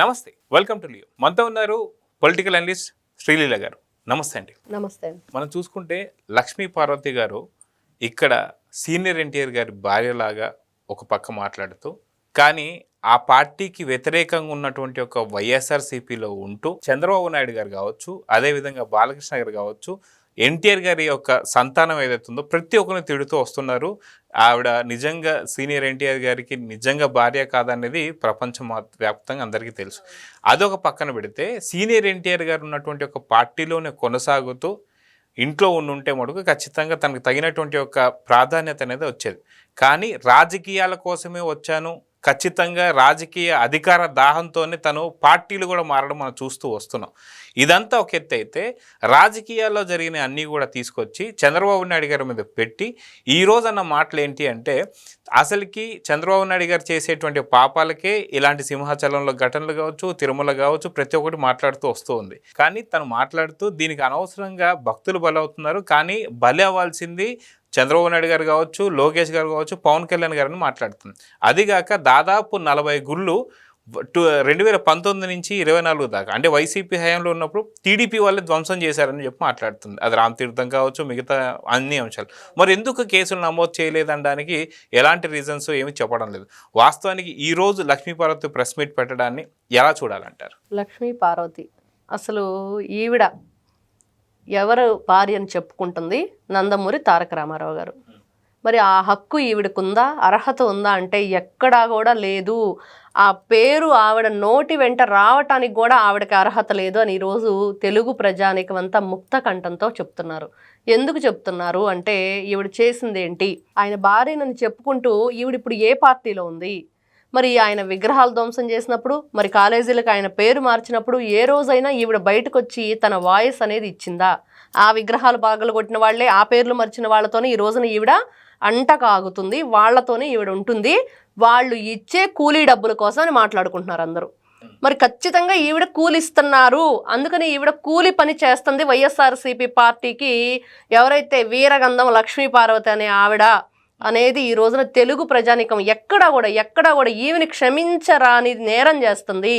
నమస్తే, welcome to Leo. మనతో ఉన్నారు పొలిటికల్ అనలిస్ట్ శ్రీలీల గారు. నమస్తే అండి. నమస్తే అండి. మనం చూసుకుంటే లక్ష్మీ పార్వతి గారు ఇక్కడ సీనియర్ ఎన్టీఆర్ గారి భార్యలాగా ఒక పక్క మాట్లాడుతూ, కానీ ఆ పార్టీకి వ్యతిరేకంగా ఉన్నటువంటి ఒక వైఎస్ఆర్సీపీలో ఉంటూ చంద్రబాబు నాయుడు గారు కావచ్చు, అదేవిధంగా బాలకృష్ణ గారు కావచ్చు, ఎన్టీఆర్ గారి యొక్క సంతానం ఏదైతుందో ప్రతి ఒక్కరిని తిడుతూ వస్తున్నారు. ఆవిడ నిజంగా సీనియర్ ఎన్టీఆర్ గారికి నిజంగా భార్య కాదనేది ప్రపంచం వ్యాప్తంగా అందరికీ తెలుసు. అదొక పక్కన పెడితే సీనియర్ ఎన్టీఆర్ గారు ఉన్నటువంటి ఒక పార్టీలోనే కొనసాగుతూ ఇంట్లో ఉండుంటే మటుకు ఖచ్చితంగా తనకు తగినటువంటి ఒక ప్రాధాన్యత అనేది వచ్చేది. కానీ రాజకీయాల కోసమే వచ్చాను, ఖచ్చితంగా రాజకీయ అధికార దాహంతోనే తను పార్టీలు కూడా మారడం మనం చూస్తూ వస్తున్నాం. ఇదంతా ఒక ఎత్తు అయితే, రాజకీయాల్లో జరిగిన అన్నీ కూడా తీసుకొచ్చి చంద్రబాబు నాయుడు గారి మీద పెట్టి ఈరోజు అన్న మాటలు ఏంటి అంటే, అసలుకి చంద్రబాబు నాయుడు గారు చేసేటువంటి పాపాలకే ఇలాంటి సింహాచలంలో ఘటనలు కావచ్చు, తిరుమల కావచ్చు, ప్రతి ఒక్కటి మాట్లాడుతూ వస్తూ ఉంది. కానీ తను మాట్లాడుతూ దీనికి అనవసరంగా భక్తులు బలవుతున్నారు, కానీ బలి అవ్వాల్సింది చంద్రబాబు నాయుడు గారు కావచ్చు, లోకేష్ గారు కావచ్చు, పవన్ కళ్యాణ్ గారిని మాట్లాడుతుంది. అదిగాక దాదాపు 40 గుళ్ళు 2019 నుంచి 24 దాకా, అంటే వైసీపీ హయాంలో ఉన్నప్పుడు టీడీపీ వాళ్ళే ధ్వంసం చేశారని చెప్పి మాట్లాడుతుంది. అది రామతీర్థం కావచ్చు, మిగతా అన్ని అంశాలు. మరి ఎందుకు కేసులు నమోదు చేయలేదనడానికి ఎలాంటి రీజన్స్ ఏమి చెప్పడం లేదు. వాస్తవానికి ఈరోజు లక్ష్మీ పార్వతి ప్రెస్ మీట్ పెట్టడాన్ని ఎలా చూడాలంటారు? లక్ష్మీ పార్వతి అసలు ఈవిడ ఎవరు భార్య అని చెప్పుకుంటుంది? నందమూరి తారక రామారావు గారు. మరి ఆ హక్కు ఈవిడకుందా, అర్హత ఉందా అంటే ఎక్కడా కూడా లేదు. ఆ పేరు ఆవిడ నోటి వెంట రావటానికి కూడా ఆవిడకి అర్హత లేదు అని ఈరోజు తెలుగు ప్రజానికం అంతా ముక్త కంఠంతో చెప్తున్నారు. ఎందుకు చెప్తున్నారు అంటే, ఈవిడ చేసింది ఏంటి? ఆయన భార్యనని చెప్పుకుంటూ ఈవిడ ఇప్పుడు ఏ పార్టీలో ఉంది? మరి ఆయన విగ్రహాలు ధ్వంసం చేసినప్పుడు, మరి కాలేజీలకు ఆయన పేరు మార్చినప్పుడు ఏ రోజైనా ఈవిడ బయటకు వచ్చి తన వాయిస్ అనేది ఇచ్చిందా? ఆ విగ్రహాలు బాగలు కొట్టిన వాళ్లే, ఆ పేర్లు మర్చిన వాళ్ళతోనే ఈ రోజున ఈవిడ అంట కాగుతుంది, వాళ్లతోనే ఈవిడ ఉంటుంది. వాళ్ళు ఇచ్చే కూలీ డబ్బుల కోసం అని మాట్లాడుకుంటున్నారు అందరూ. మరి ఖచ్చితంగా ఈవిడ కూలిస్తున్నారు, అందుకని ఈవిడ కూలి పని చేస్తుంది వైఎస్ఆర్సీపీ పార్టీకి. ఎవరైతే వీరగంధం లక్ష్మీ పార్వతి అనే ఆవిడ అనేది ఈ రోజున తెలుగు ప్రజానికం ఎక్కడా కూడా ఈవిని క్షమించరాని నేరం చేస్తుంది,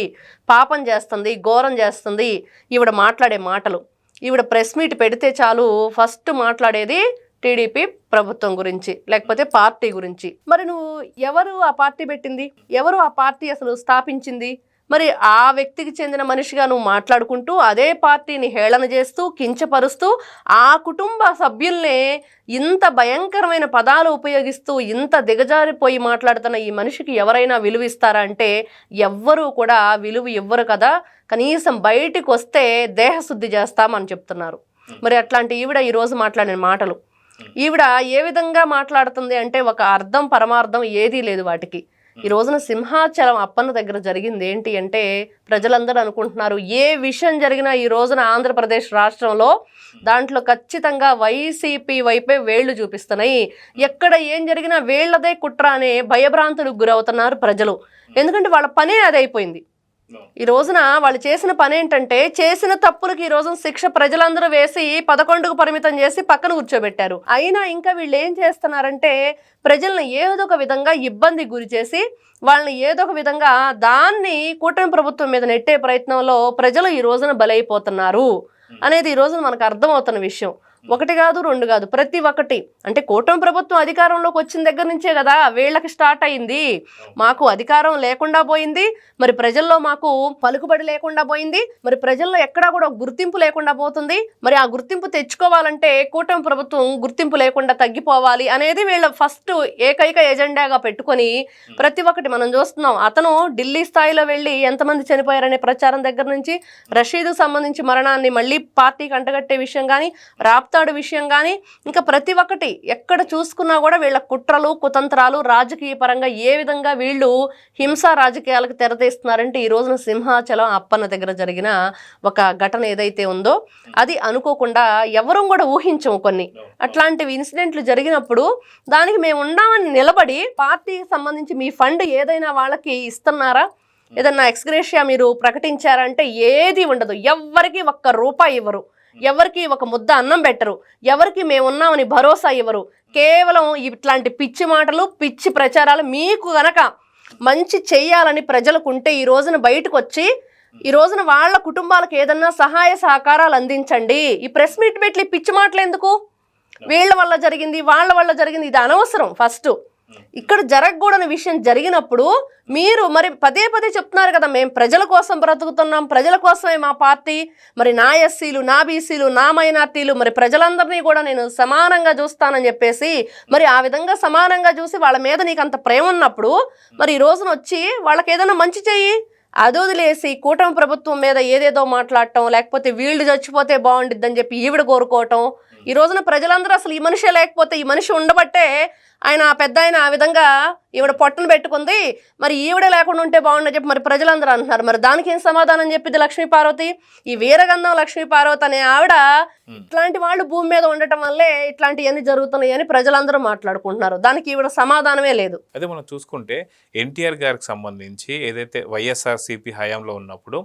పాపం చేస్తుంది, ఘోరం చేస్తుంది. ఈవిడ మాట్లాడే మాటలు, ఈవిడ ప్రెస్ మీట్ పెడితే చాలు ఫస్ట్ మాట్లాడేది టీడీపీ ప్రభుత్వం గురించి, లేకపోతే పార్టీ గురించి. మరి నువ్వు ఎవరు ఆ పార్టీ పెట్టింది? ఎవరు ఆ పార్టీ అసలు స్థాపించింది? మరి ఆ వ్యక్తికి చెందిన మనిషిగా నువ్వు మాట్లాడుకుంటూ అదే పార్టీని హేళన చేస్తూ, కించపరుస్తూ, ఆ కుటుంబ సభ్యుల్నే ఇంత భయంకరమైన పదాలు ఉపయోగిస్తూ ఇంత దిగజారిపోయి మాట్లాడుతున్న ఈ మనిషికి ఎవరైనా విలువ ఇస్తారా అంటే ఎవ్వరూ కూడా విలువ ఇవ్వరు కదా. కనీసం బయటికి వస్తే దేహశుద్ధి చేస్తామని చెప్తున్నారు. మరి అట్లాంటి ఈవిడ ఈరోజు మాట్లాడిన మాటలు, ఈవిడ ఏ విధంగా మాట్లాడుతుంది అంటే ఒక అర్థం పరమార్థం ఏదీ లేదు వాటికి. ఈ రోజున సింహాచలం అప్పన్న దగ్గర జరిగింది ఏంటి అంటే, ప్రజలందరూ అనుకుంటున్నారు ఏ విషయం జరిగినా ఈ రోజున ఆంధ్రప్రదేశ్ రాష్ట్రంలో దాంట్లో ఖచ్చితంగా వైసీపీ వైపే వేళ్లు చూపిస్తున్నాయి. ఎక్కడ ఏం జరిగినా వేళ్లదే కుట్ర అనే భయభ్రాంతులకు గురవుతున్నారు ప్రజలు. ఎందుకంటే వాళ్ళ పనే అది అయిపోయింది. ఈ రోజున వాళ్ళు చేసిన పని ఏంటంటే, చేసిన తప్పులకి ఈ రోజున శిక్ష ప్రజలందరూ వేసి 11కు పరిమితం చేసి పక్కన కూర్చోబెట్టారు. అయినా ఇంకా వీళ్ళు ఏం చేస్తున్నారంటే, ప్రజలను ఏదో ఒక విధంగా ఇబ్బంది గురి చేసి వాళ్ళని ఏదో ఒక విధంగా దాన్ని కూటమి ప్రభుత్వం మీద నెట్టే ప్రయత్నంలో ప్రజలు ఈ రోజున బలైపోతున్నారు అనేది ఈ రోజున మనకు అర్థమవుతున్న విషయం. ఒకటి కాదు, రెండు కాదు, ప్రతి ఒక్కటి. అంటే కూటమి ప్రభుత్వం అధికారంలోకి వచ్చిన దగ్గర నుంచే కదా వీళ్ళకి స్టార్ట్ అయింది. మాకు అధికారం లేకుండా పోయింది, మరి ప్రజల్లో మాకు పలుకుబడి లేకుండా పోయింది, మరి ప్రజల్లో ఎక్కడా కూడా గుర్తింపు లేకుండా పోతుంది. మరి ఆ గుర్తింపు తెచ్చుకోవాలంటే కూటమి ప్రభుత్వం గుర్తింపు లేకుండా తగ్గిపోవాలి అనేది వీళ్ళ ఫస్ట్ ఏకైక ఎజెండాగా పెట్టుకొని ప్రతి ఒక్కటి మనం చూస్తున్నాం. అతను ఢిల్లీ స్థాయిలో వెళ్ళి ఎంతమంది చనిపోయారనే ప్రచారం దగ్గర నుంచి, రషీద్కు సంబంధించి మరణాన్ని మళ్ళీ పార్టీకి అంటగట్టే విషయం కానీ, రాప్తాడు విషయం కానీ, ఇంకా ప్రతి ఒక్కటి ఎక్కడ చూసుకున్నా కూడా వీళ్ళ కుట్రలు, కుతంత్రాలు, రాజకీయ పరంగా ఏ విధంగా వీళ్ళు హింసా రాజకీయాలకు తెరతీస్తున్నారంటే, ఈ రోజున సింహాచలం అప్పన్న దగ్గర జరిగిన ఒక ఘటన ఏదైతే ఉందో అది అనుకోకుండా ఎవరూ కూడా ఊహించము. కొన్ని అట్లాంటివి ఇన్సిడెంట్లు జరిగినప్పుడు దానికి మేము ఉన్నామని నిలబడి, పార్టీకి సంబంధించి మీ ఫండ్ ఏదైనా వాళ్ళకి ఇస్తున్నారా, ఏదన్నా ఎక్స్గ్రేషియా మీరు ప్రకటించారంటే ఏది ఉండదు. ఎవ్వరికి ఒక్క రూపాయి ఇవ్వరు, ఎవరికి ఒక ముద్ద అన్నం పెట్టరు, ఎవరికి మేమున్నామని భరోసా ఇవ్వరు. కేవలం ఇట్లాంటి పిచ్చి మాటలు, పిచ్చి ప్రచారాలు. మీకు గనక మంచి చెయ్యాలని ప్రజలకు ఉంటే ఈ రోజున బయటకు వచ్చి ఈ రోజున వాళ్ళ కుటుంబాలకు ఏదన్నా సహాయ సహకారాలు అందించండి. ఈ ప్రెస్ మీట్ పెట్టి పిచ్చి మాటలు ఎందుకు? వీళ్ళ వల్ల జరిగింది, వాళ్ళ వల్ల జరిగింది, ఇది అనవసరం. ఫస్ట్ ఇక్కడ జరగకూడని విషయం జరిగినప్పుడు మీరు మరి పదే పదే చెప్తున్నారు కదా, మేము ప్రజల కోసం బ్రతుకుతున్నాం, ప్రజల కోసమే మా పార్టీ, మరి నా ఎస్సీలు, నా బీసీలు, నా మైనార్టీలు, మరి ప్రజలందరినీ కూడా నేను సమానంగా చూస్తానని చెప్పేసి, మరి ఆ విధంగా సమానంగా చూసి వాళ్ళ మీద నీకు అంత ప్రేమ ఉన్నప్పుడు మరి ఈ రోజున వచ్చి వాళ్ళకి ఏదైనా మంచి చెయ్యి. అది వదిలేసి కూటమి ప్రభుత్వం మీద ఏదేదో మాట్లాడటం, లేకపోతే వీళ్ళు చచ్చిపోతే బాగుండిద్దని చెప్పి ఈవిడ కోరుకోవటం. ఈ రోజున ప్రజలందరూ అసలు ఈ మనిషే లేకపోతే, ఈ మనిషి ఉండబట్టే ఆయన పెద్ద ఆయన ఆ విధంగా ఈవిడ పొట్టను పెట్టుకుంది, మరి ఈవిడ లేకుండా ఉంటే బాగుండని చెప్పి మరి ప్రజలందరూ అంటున్నారు. మరి దానికి ఏం సమాధానం చెప్పింది లక్ష్మీ పార్వతి? ఈ వీరగంధం లక్ష్మీ పార్వతి అనే ఆవిడ ఇట్లాంటి వాళ్ళు భూమి మీద ఉండటం వల్లే ఇట్లాంటివన్నీ జరుగుతున్నాయి అని ప్రజలందరూ మాట్లాడుకుంటున్నారు. దానికి ఈవిడ సమాధానమే లేదు. అదే మనం చూసుకుంటే ఎన్టీఆర్ గారికి సంబంధించి ఏదైతే వైఎస్ఆర్సీపీ హయాంలో ఉన్నప్పుడు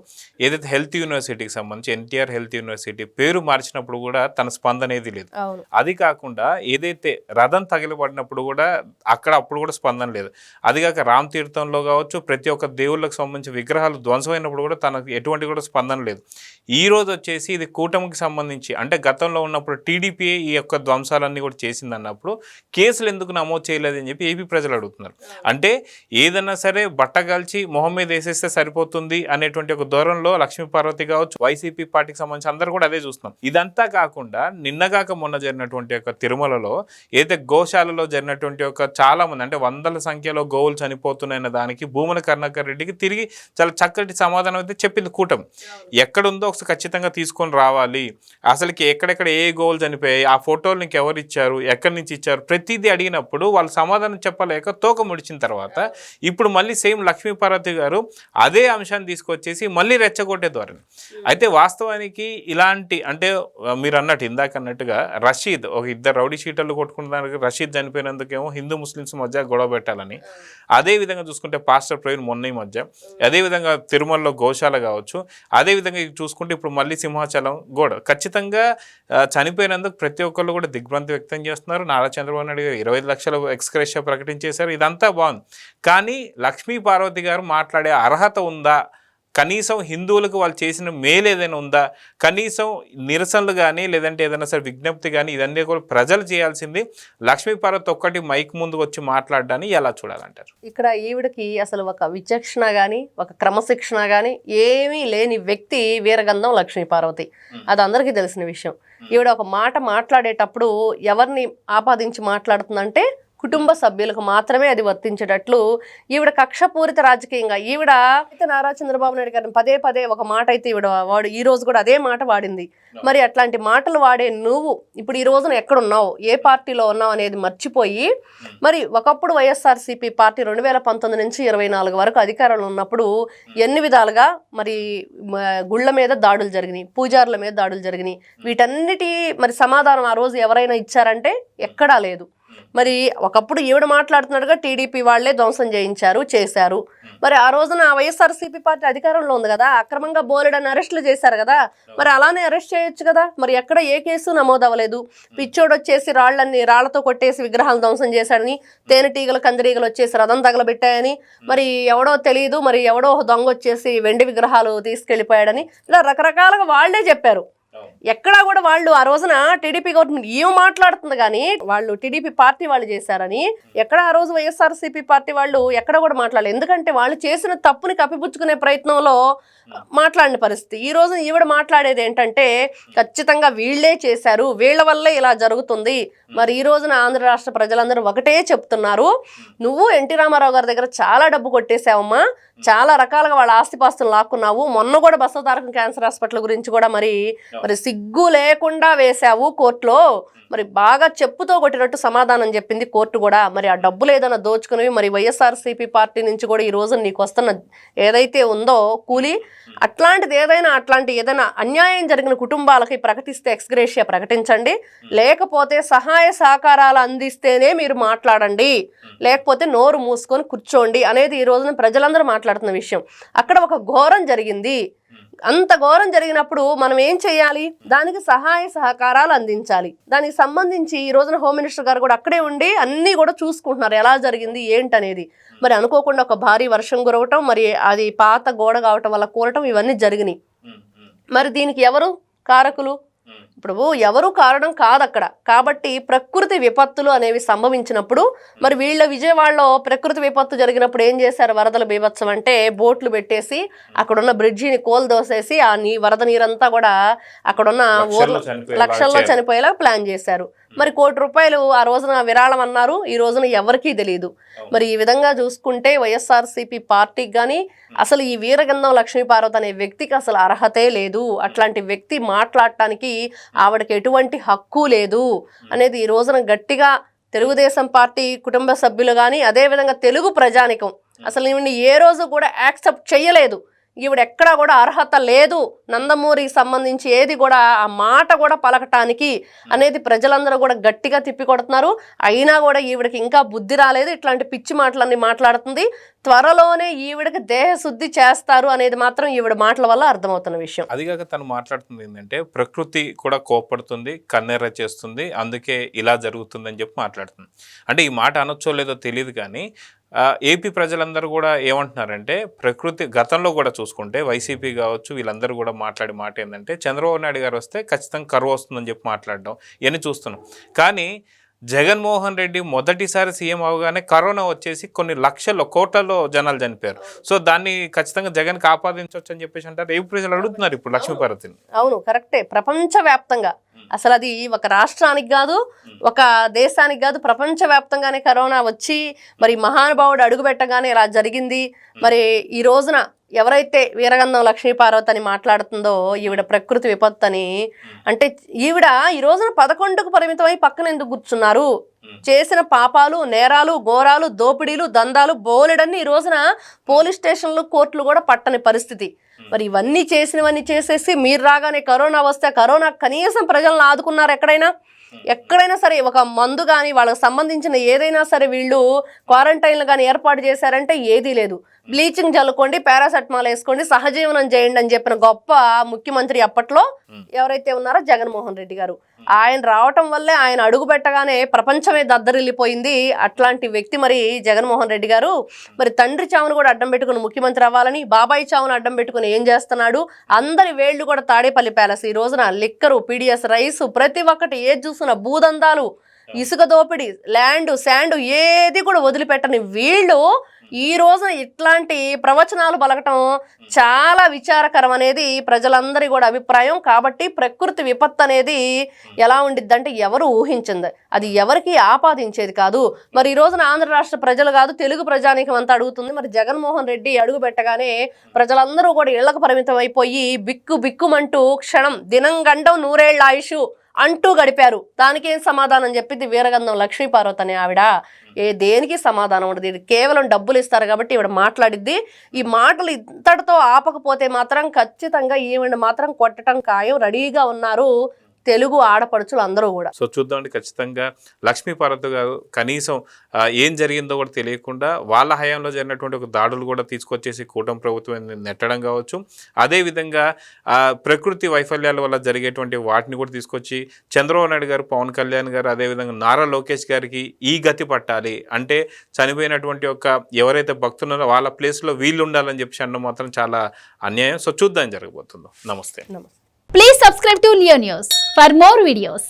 ఏదైతే హెల్త్ యూనివర్సిటీకి సంబంధించి ఎన్టీఆర్ హెల్త్ యూనివర్సిటీ పేరు మార్చినప్పుడు కూడా తన స్పందన ఏది లేదు. అది కాకుండా ఏదైతే రథం తగిలిపడినప్పుడు కూడా అప్పుడు కూడా స్పందన లేదు. అది కాక రామ్ తీర్థంలో కావచ్చు, ప్రతి ఒక్క దేవుళ్ళకి సంబంధించి విగ్రహాలు ధ్వంసమైనప్పుడు కూడా తనకు ఎటువంటి కూడా స్పందన లేదు. ఈ రోజు వచ్చేసి ఇది కూటమికి సంబంధించి, అంటే గతంలో ఉన్నప్పుడు టీడీపీ ఈ యొక్క ధ్వంసాలన్నీ కూడా చేసింది అన్నప్పుడు కేసులు ఎందుకు నమోదు చేయలేదని చెప్పి ఏపీ ప్రజలు అడుగుతున్నారు. అంటే ఏదన్నా సరే బట్టగాల్చి మొహం మీద వేసేస్తే సరిపోతుంది అనేటువంటి ఒక ధోరణిలో లక్ష్మీ పార్వతి కావచ్చు, వైసీపీ పార్టీకి సంబంధించి అందరూ కూడా అదే చూస్తున్నాం. ఇదంతా కాకుండా నిన్నగాక మొన్న జరిగినటువంటి యొక్క తిరుమలలో ఏదైతే గోశాలలో జరిగినటువంటి ఒక చాలా మంది, అంటే వందల సంఖ్యలో గోవులు చనిపోతున్నాయన్న దానికి భూమన కరుణాకర్ రెడ్డికి తిరిగి చాలా చక్కటి సమాధానం అయితే చెప్పింది కూటమి. ఎక్కడుందో ఒకసారి ఖచ్చితంగా తీసుకొని రావాలి, అసలుకి ఎక్కడెక్కడ ఏ గోవులు చనిపోయాయి, ఆ ఫోటోలు నీకు ఎవరు ఇచ్చారు, ఎక్కడి నుంచి ఇచ్చారు, ప్రతిదీ అడిగినప్పుడు వాళ్ళు సమాధానం చెప్పలేక తోక ముడిచిన తర్వాత ఇప్పుడు మళ్ళీ సేమ్ లక్ష్మీ పార్వతి గారు అదే అంశాన్ని తీసుకొచ్చేసి మళ్ళీ రెచ్చగొట్టే ధోరణి. అయితే వాస్తవానికి ఇలాంటి, అంటే మీరు అన్నట్టు ఇందాక అన్నట్టుగా రషీద్ ఒక ఇద్దరు రౌడీ షీటర్లు కొట్టుకున్న దానికి రషీద్ చనిపోయినందుకేమో హిందూ ముస్లిమ్స్ మధ్య గొడవ పెట్టాలని, అదేవిధంగా చూసుకుంటే పాస్టర్ ప్రవీణ్ మొన్న ఈ మధ్య, అదేవిధంగా తిరుమలలో గోశాల కావచ్చు, అదేవిధంగా చూసుకుంటే ఇప్పుడు మళ్ళీ సింహాచలం గోడ, ఖచ్చితంగా చనిపోయినందుకు ప్రతి ఒక్కళ్ళు కూడా దిగ్భ్రాంతి వ్యక్తం చేస్తున్నారు. నారా చంద్రబాబు నాయుడు గారు 25 లక్షల ఎక్స్‌గ్రేషియా ప్రకటించేశారు. ఇదంతా బాగుంది, కానీ లక్ష్మీ పార్వతి గారు మాట్లాడే అర్హత ఉందా? కనీసం హిందువులకు వాళ్ళు చేసిన మేలు ఏదైనా ఉందా? కనీసం నిరసనలు కానీ లేదంటే ఏదైనా సరే విజ్ఞప్తి కానీ ఇదన్నీ కూడా ప్రజలు చేయాల్సింది. లక్ష్మీ పార్వతి ఒక్కటి మైక్ ముందుకు వచ్చి మాట్లాడడాన్ని ఎలా చూడాలంటారు? ఇక్కడ ఈవిడకి అసలు ఒక విచక్షణ కానీ ఒక క్రమశిక్షణ కానీ ఏమీ లేని వ్యక్తి వీరగంధం లక్ష్మీ పార్వతి. అది అందరికీ తెలిసిన విషయం. ఈవిడ ఒక మాట మాట్లాడేటప్పుడు ఎవరిని ఆపాదించి మాట్లాడుతుందంటే కుటుంబ సభ్యులకు మాత్రమే అది వర్తించేటట్లు ఈవిడ కక్షపూరిత రాజకీయంగా ఈవిడ అయితే నారా చంద్రబాబు నాయుడు గారిని పదే పదే ఒక మాట అయితే ఈవిడ వాడు ఈ రోజు కూడా అదే మాట వాడింది. మరి అట్లాంటి మాటలు వాడే నువ్వు ఇప్పుడు ఈ రోజున ఎక్కడున్నావు, ఏ పార్టీలో ఉన్నావు అనేది మర్చిపోయి, మరి ఒకప్పుడు వైఎస్ఆర్సీపీ పార్టీ 2019 నుంచి 24 వరకు అధికారంలో ఉన్నప్పుడు ఎన్ని విధాలుగా మరి గుళ్ళ మీద దాడులు జరిగినాయి, పూజారుల మీద దాడులు జరిగినాయి, వీటన్నిటి మరి సమాధానం ఆ రోజు ఎవరైనా ఇచ్చారంటే ఎక్కడా లేదు. మరి ఒకప్పుడు ఈవిడ మాట్లాడుతున్నట్టుగా టీడీపీ వాళ్లే ధ్వంసం చేశారు. మరి ఆ రోజున వైఎస్ఆర్సీపీ పార్టీ అధికారంలో ఉంది కదా, అక్రమంగా బోలెడని అరెస్టులు చేశారు కదా, మరి అలానే అరెస్ట్ చేయొచ్చు కదా. మరి ఎక్కడ ఏ కేసు నమోదు అవ్వలేదు. పిచ్చోడు వచ్చేసి రాళ్లతో కొట్టేసి విగ్రహాలు ధ్వంసం చేశాడని, తేనెటీగలు కందిరీగలు వచ్చేసి రథం తగలబెట్టాయని, మరి ఎవడో తెలియదు, మరి ఎవడో దొంగ వచ్చేసి వెండి విగ్రహాలు తీసుకెళ్లిపోయాడని, ఇలా రకరకాలుగా వాళ్లే చెప్పారు. ఎక్కడా కూడా వాళ్ళు ఆ రోజున టీడీపీ గవర్నమెంట్ ఏం మాట్లాడుతుంది కానీ వాళ్ళు టీడీపీ పార్టీ వాళ్ళు చేశారని ఎక్కడ ఆ రోజు వైఎస్ఆర్సీపీ పార్టీ వాళ్ళు ఎక్కడ కూడా మాట్లాడలేదు. ఎందుకంటే వాళ్ళు చేసిన తప్పుని కప్పిపుచ్చుకునే ప్రయత్నంలో మాట్లాడిన పరిస్థితి. ఈ రోజు ఈవిడ మాట్లాడేది ఏంటంటే ఖచ్చితంగా వీళ్లే చేశారు, వీళ్ల వల్లే ఇలా జరుగుతుంది. మరి ఈ రోజున ఆంధ్ర రాష్ట్ర ప్రజలందరూ ఒకటే చెప్తున్నారు, నువ్వు ఎన్టీ రామారావు గారి దగ్గర చాలా డబ్బు కొట్టేశావమ్మా, చాలా రకాలుగా వాళ్ళ ఆస్తిపాస్తులు లాక్కున్నావు, మొన్న కూడా బసవతారకం క్యాన్సర్ హాస్పిటల్ గురించి కూడా మరి సిగ్గు లేకుండా వేశావు కోర్టులో, మరి బాగా చెప్పుతో కొట్టినట్టు సమాధానం చెప్పింది కోర్టు కూడా. మరి ఆ డబ్బులు ఏదైనా దోచుకుని మరి వైఎస్ఆర్సీపీ పార్టీ నుంచి కూడా ఈ రోజు నీకు వస్తున్న ఏదైతే ఉందో కూలి, అట్లాంటిది ఏదైనా అన్యాయం జరిగిన కుటుంబాలకి ప్రకటిస్తే ఎక్స్‌గ్రేషియా ప్రకటించండి, లేకపోతే సహాయ సహకారాలు అందిస్తేనే మీరు మాట్లాడండి, లేకపోతే నోరు మూసుకొని కూర్చోండి అనేది ఈ రోజున ప్రజలందరూ మాట్లాడుతున్న విషయం. అక్కడ ఒక ఘోరం జరిగింది. అంత ఘోరం జరిగినప్పుడు మనం ఏం చేయాలి? దానికి సహాయ సహకారాలు అందించాలి. దానికి సంబంధించి ఈ రోజున హోమ్ మినిస్టర్ గారు కూడా అక్కడే ఉండి అన్నీ కూడా చూసుకుంటున్నారు, ఎలా జరిగింది ఏంటనేది. మరి అనుకోకుండా ఒక భారీ వర్షం కురవటం, మరి అది పాత గోడ కావటం వల్ల కూలటం, ఇవన్నీ జరిగినాయి. మరి దీనికి ఎవరు కారకులు? ఇప్పుడు ఎవరు కారణం కాదు అక్కడ. కాబట్టి ప్రకృతి విపత్తులు అనేవి సంభవించినప్పుడు మరి వీళ్ళ విజయవాడలో ప్రకృతి విపత్తు జరిగినప్పుడు ఏం చేశారు? వరదల బీభత్సం అంటే బోట్లు పెట్టేసి అక్కడున్న బ్రిడ్జిని కోల్దోసేసి ఆ వరద నీరంతా కూడా అక్కడున్న లక్షల్లో చనిపోయేలా ప్లాన్ చేశారు. మరి ₹1 ఆ రోజున విరాళం అన్నారు, ఈ రోజున ఎవరికీ తెలియదు. మరి ఈ విధంగా చూసుకుంటే వైఎస్ఆర్సీపీ పార్టీకి కానీ అసలు ఈ వీరగంధం లక్ష్మీపార్వతి అనే వ్యక్తికి అసలు అర్హతే లేదు. అట్లాంటి వ్యక్తి మాట్లాడటానికి ఆవిడకి ఎటువంటి హక్కు లేదు అనేది ఈ రోజున గట్టిగా తెలుగుదేశం పార్టీ కుటుంబ సభ్యులు కానీ అదేవిధంగా తెలుగు ప్రజానికం అసలు ఈవిని ఏ రోజు కూడా యాక్సెప్ట్ చేయలేదు. ఈవిడ ఎక్కడా కూడా అర్హత లేదు, నందమూరికి సంబంధించి ఏది కూడా ఆ మాట కూడా పలకటానికి అనేది ప్రజలందరూ కూడా గట్టిగా తిప్పికొడుతున్నారు. అయినా కూడా ఈవిడకి ఇంకా బుద్ధి రాలేదు, ఇట్లాంటి పిచ్చి మాటలన్నీ మాట్లాడుతుంది. త్వరలోనే ఈవిడకి దేహశుద్ధి చేస్తారు అనేది మాత్రం ఈవిడ మాటల వల్ల అర్థమవుతున్న విషయం. అదిగాక తను మాట్లాడుతుంది ఏంటంటే ప్రకృతి కూడా కోపడుతుంది, కన్నెర్ర చేస్తుంది, అందుకే ఇలా జరుగుతుందని చెప్పి మాట్లాడుతుంది. అంటే ఈ మాట అనొచ్చో లేదో తెలియదు కానీ ఏపీ ప్రజలందరూ కూడా ఏమంటున్నారంటే ప్రకృతి గతంలో కూడా చూసుకుంటే వైసీపీ కావచ్చు వీళ్ళందరూ కూడా మాట్లాడే మాట ఏంటంటే చంద్రబాబు నాయుడు గారు వస్తే ఖచ్చితంగా కరువు వస్తుందని చెప్పి మాట్లాడడం ఇవన్నీ చూస్తున్నాం. కానీ జగన్మోహన్ రెడ్డి మొదటిసారి సీఎం అవగానే కరోనా వచ్చేసి కొన్ని లక్షల కోట్లలో జనాలు చనిపోయారు. సో దాన్ని ఖచ్చితంగా జగన్కి ఆపాదించవచ్చు అని చెప్పేసి అంటారు. ఏపీ ప్రజలు అడుగుతున్నారు ఇప్పుడు లక్ష్మీపార్వతిని. అవును, కరెక్టే. ప్రపంచవ్యాప్తంగా అసలు అది ఒక రాష్ట్రానికి కాదు, ఒక దేశానికి కాదు, ప్రపంచవ్యాప్తంగానే కరోనా వచ్చి మరి మహానుభావుడు అడుగుపెట్టగానే ఇలా జరిగింది. మరి ఈ రోజున ఎవరైతే వీరగంధం లక్ష్మీపార్వతి అని మాట్లాడుతుందో ఈవిడ ప్రకృతి విపత్తు అని అంటే ఈవిడ ఈ రోజున 11కు పరిమితమై పక్కన ఎందుకు కూర్చున్నారు? చేసిన పాపాలు, నేరాలు, ఘోరాలు, దోపిడీలు, దందాలు బోలెడన్ని ఈ రోజున పోలీస్ స్టేషన్లు, కోర్టులు కూడా పట్టని పరిస్థితి. మరి ఇవన్నీ చేసినవన్నీ చేసేసి మీరు రాగానే కరోనా వస్తే కరోనా కనీసం ప్రజలను ఆదుకున్నారు ఎక్కడైనా సరే ఒక మందు కానీ వాళ్ళకి సంబంధించిన ఏదైనా సరే వీళ్ళు క్వారంటైన్లు కానీ ఏర్పాటు చేశారంటే ఏదీ లేదు. బ్లీచింగ్ చల్లుకోండి, పారాసెటమాల్ వేసుకోండి, సహజీవనం చేయండి అని చెప్పిన గొప్ప ముఖ్యమంత్రి అప్పట్లో ఎవరైతే ఉన్నారో జగన్మోహన్ రెడ్డి గారు. ఆయన రావటం వల్లే ఆయన అడుగు పెట్టగానే ప్రపంచమే దద్దరిల్లిపోయింది. అట్లాంటి వ్యక్తి మరి జగన్మోహన్ రెడ్డి గారు మరి తండ్రి చావును కూడా అడ్డం పెట్టుకుని ముఖ్యమంత్రి అవ్వాలని, బాబాయ్ చావును అడ్డం పెట్టుకుని ఏం చేస్తున్నాడు? అందరి వేళ్లు కూడా తాడేపల్లి ప్యాలెస్, ఈ రోజున లిక్కరు, పీడిఎస్ రైస్, ప్రతి ఒక్కటి ఏది చూస్తున్నా భూదందాలు, ఇసుక దోపిడీ, ల్యాండ్ శాండ్ ఏది కూడా వదిలిపెట్టని వీళ్ళు ఈ రోజున ఇట్లాంటి ప్రవచనాలు పలకటం చాలా విచారకరం అనేది ప్రజలందరి కూడా అభిప్రాయం. కాబట్టి ప్రకృతి విపత్తు అనేది ఎలా ఉండిద్దంటే ఎవరు ఊహించింది, అది ఎవరికి ఆపాదించేది కాదు. మరి ఈ రోజున ఆంధ్ర రాష్ట్ర ప్రజలు కాదు తెలుగు ప్రజానీకం అంతా అడుగుతుంది. మరి జగన్మోహన్ రెడ్డి అడుగు పెట్టగానే ప్రజలందరూ కూడా ఇళ్లకు పరిమితం అయిపోయి బిక్కుమంటూ క్షణం దినం గండం 100 ఏళ్ల ఆయుష్ అంటూ గడిపారు. దానికేం సమాధానం చెప్పింది వీరగంధం లక్ష్మీపార్వతి అనే ఆవిడ? దేనికి సమాధానం ఉండదు. ఇది కేవలం డబ్బులు ఇస్తారు కాబట్టి ఈవిడ మాట్లాడిద్ది. ఈ మాటలు ఇంతటితో ఆపకపోతే మాత్రం ఖచ్చితంగా ఈవిడ మాత్రం కొట్టడం ఖాయం. రెడీగా ఉన్నారు తెలుగు ఆడపడుచులు అందరూ కూడా. సో చూద్దామండి, ఖచ్చితంగా లక్ష్మీపార్వతి గారు కనీసం ఏం జరిగిందో కూడా తెలియకుండా వాళ్ళ హయాంలో జరిగినటువంటి ఒక దాడులు కూడా తీసుకొచ్చేసి కూటమి ప్రభుత్వం నెట్టడం కావచ్చు, అదేవిధంగా ప్రకృతి వైఫల్యాల వల్ల జరిగేటువంటి వాటిని కూడా తీసుకొచ్చి చంద్రబాబు నాయుడు గారు, పవన్ కళ్యాణ్ గారు, అదేవిధంగా నారా లోకేష్ గారికి ఈ గతి పట్టాలి అంటే చనిపోయినటువంటి ఒక ఎవరైతే భక్తులున్నారో వాళ్ళ ప్లేస్లో వీళ్ళు ఉండాలని చెప్పి అనడం మాత్రం చాలా అన్యాయం. సో చూద్దాం జరగబోతుందో. నమస్తే. Please subscribe to Leo News for more videos.